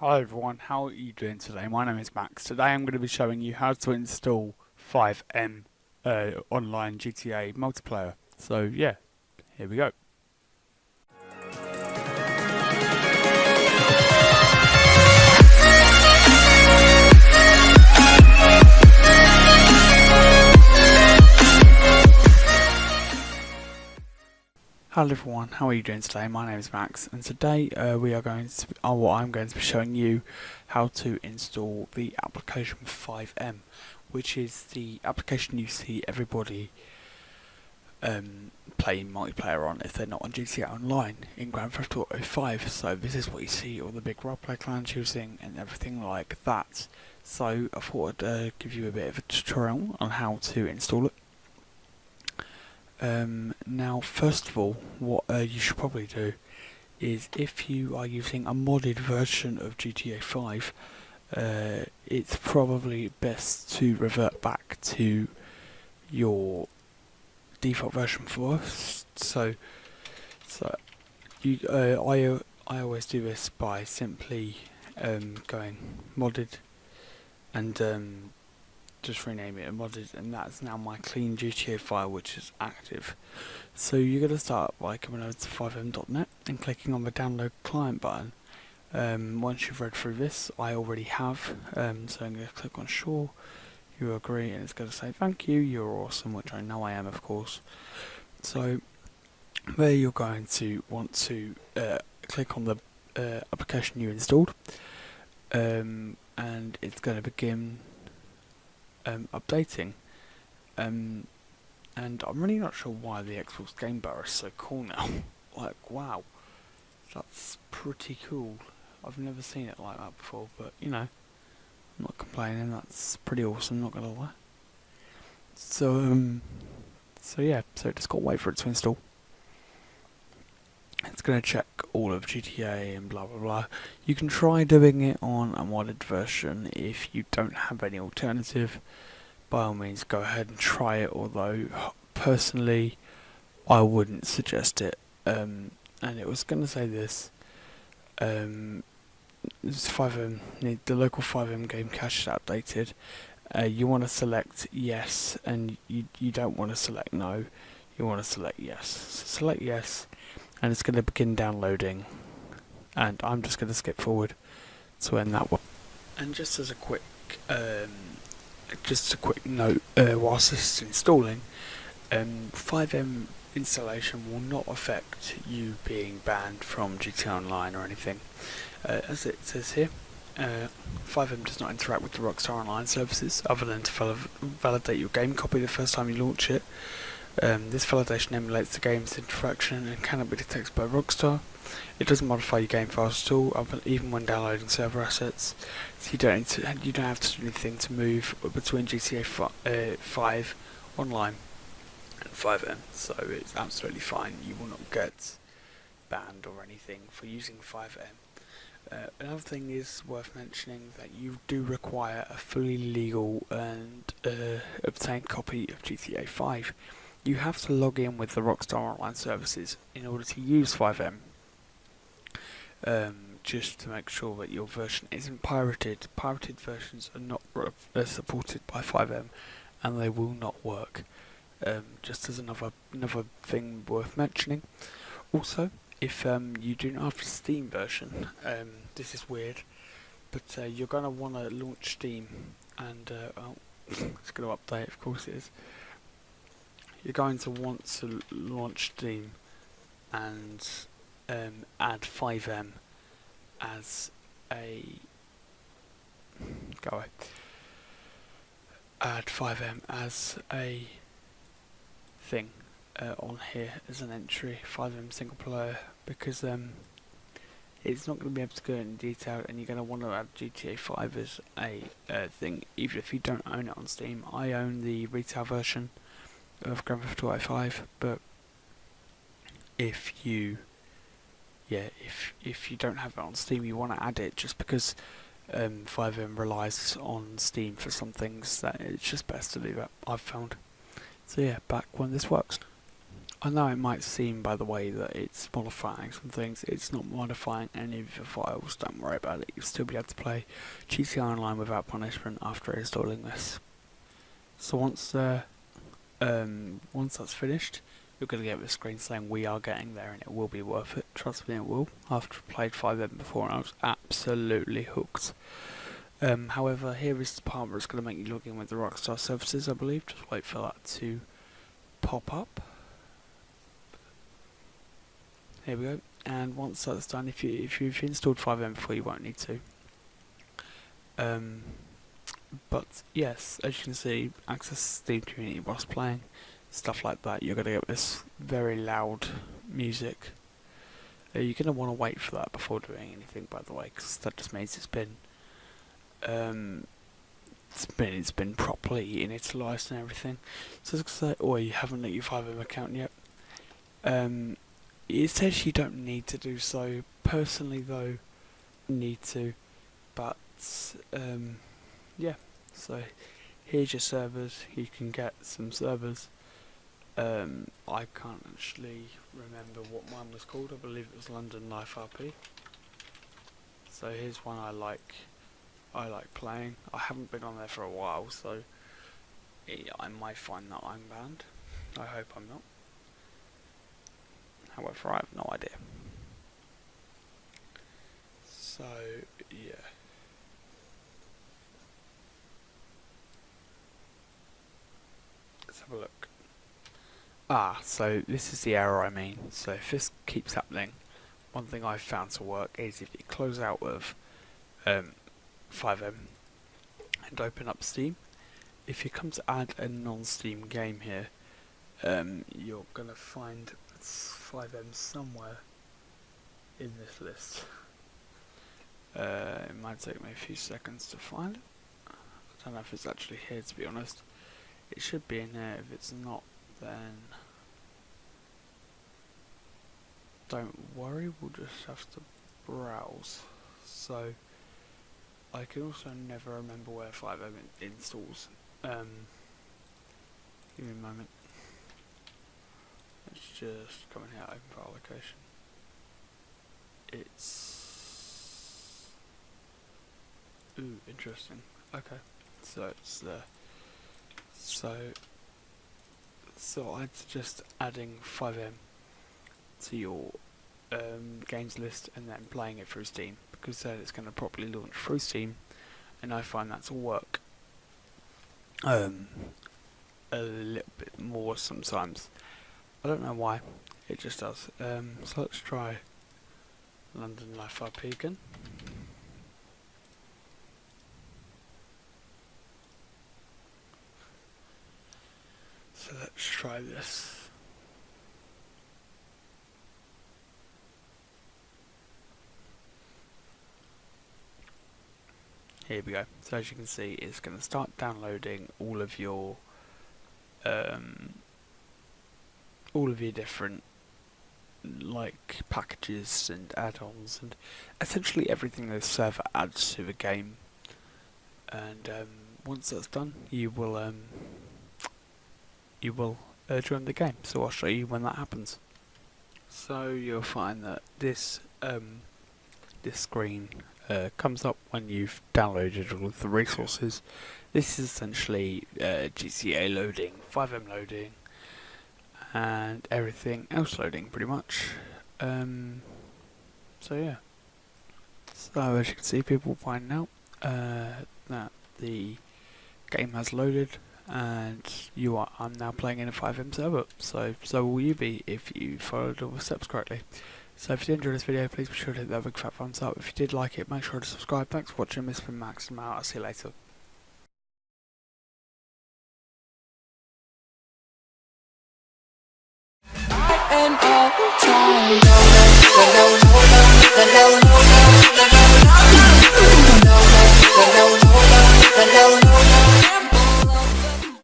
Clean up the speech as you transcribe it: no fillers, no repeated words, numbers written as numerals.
Hello everyone, how are you doing today? My name is Max. Today I'm going to be showing you how to install FiveM online GTA Multiplayer. So yeah, here we go. Hello everyone, how are you doing today? My name is Max, and today I'm going to be showing you how to install the application FiveM, which is the application you see everybody playing multiplayer on if they're not on GTA Online in Grand Theft Auto 5. So this is what you see all the big roleplay clans using and everything like that. So I thought I'd give you a bit of a tutorial on how to install it. Now, first of all, what you should probably do is, if you are using a modded version of GTA 5, it's probably best to revert back to your default version first. So you, I always do this by simply going modded and just rename it modded, and that's now my clean GTA file which is active. So you're going to start by coming over to FiveM.net and clicking on the download client button. Once you've read through this, I already have, so I'm going to click on sure, you agree, and it's going to say thank you, you're awesome, which I know I am, of course. So there you're going to want to click on the application you installed, and it's going to begin updating, and I'm really not sure why the Xbox game bar is so cool now. Like, wow, that's pretty cool. I've never seen it like that before, but you know, I'm not complaining. That's pretty awesome, not gonna lie. So yeah, so just gotta wait for it to install. It's going to check all of GTA and blah blah blah. You can try doing it on a modded version if you don't have any alternative. By all means, go ahead and try it, although personally I wouldn't suggest it. And it was going to say this. The local FiveM game cache is outdated. You want to select yes, and you don't want to select no. You want to select yes. So select yes, and it's going to begin downloading, and I'm just going to skip forward to end that one. And just as a quick note, whilst this is installing, FiveM installation will not affect you being banned from GTA Online or anything. As it says here, FiveM does not interact with the Rockstar Online services other than to validate your game copy the first time you launch it. This validation emulates the game's interaction and cannot be detected by Rockstar. It doesn't modify your game files at all, even when downloading server assets. So you don't have to do anything to move between GTA 5 online and FiveM. So it's absolutely fine. You will not get banned or anything for using FiveM. Another thing is worth mentioning that you do require a fully legal and obtained copy of GTA 5. You have to log in with the Rockstar Online services in order to use FiveM, just to make sure that your version isn't pirated. Pirated versions are not supported by FiveM, and they will not work. Just as another thing worth mentioning. Also, if you do not have the Steam version, this is weird, but you're going to want to launch Steam, and it's going to update, of course it is. You're going to want to launch Steam and add FiveM as a add FiveM as a thing on here as an entry, FiveM single player, because it's not going to be able to go in detail, and you're going to want to add GTA 5 as a thing, even if you don't own it on Steam. I own the retail version of Grand Theft Auto 5, but if you don't have it on Steam, you want to add it, just because FiveM relies on Steam for some things that it's just best to do that, I've found. So yeah, back when this works. I know it might seem by the way that it's modifying some things, it's not modifying any of your files, don't worry about it, you'll still be able to play GTA Online without punishment after installing this. So once that's finished, you're going to get the screen saying we are getting there and it will be worth it, trust me it will. After I played FiveM before and I was absolutely hooked. However, here is the part where it's going to make you log in with the Rockstar services, I believe, just wait for that to pop up. Here we go, and once that's done, if you've installed FiveM before, you won't need to. But yes, as you can see, access Steam Community whilst playing, stuff like that. You're going to get this very loud music. You're going to want to wait for that before doing anything, by the way, because that just means it's been properly initialized and everything. So it's going to say, or you haven't linked your FiveM account yet. It says you don't need to do so. Personally, though, need to. But yeah. So here's your servers. You can get some servers. I can't actually remember what mine was called. I believe it was London Life RP. So here's one I like playing. I haven't been on there for a while, so I might find that I'm banned. I hope I'm not. However, I have no idea. So yeah. Let's have a look. So this is the error I mean. So if this keeps happening, one thing I've found to work is if you close out of FiveM and open up Steam, if you come to add a non-Steam game here, you're gonna find FiveM somewhere in this list. It might take me a few seconds to find it. I don't know if it's actually here, to be honest. It should be in here. If it's not, then don't worry, we'll just have to browse. So I can also never remember where FiveM installs. Give me a moment. Let's just come in here, open file location. It's interesting. Okay, so it's there. So I'd suggest adding FiveM to your games list and then playing it through Steam, because then it's going to properly launch through Steam, and I find that to work a little bit more sometimes. I don't know why, it just does. So let's try London Life RP again. So let's try this. Here we go. So as you can see, it's going to start downloading all of your different like packages and add-ons and essentially everything the server adds to the game. And once that's done, you will join the game. So I'll show you when that happens. So you'll find that this screen comes up when you've downloaded all of the resources. This is essentially GTA loading, FiveM loading, and everything else loading, pretty much. So yeah. So as you can see, people find out that the game has loaded, and I'm now playing in a FiveM server. So will you be if you followed all the steps correctly. So if you did enjoy this video, please be sure to hit that big fat thumbs up. If you did like it, make sure to subscribe. Thanks for watching. This has been Max, and I'll see you later. I am all time.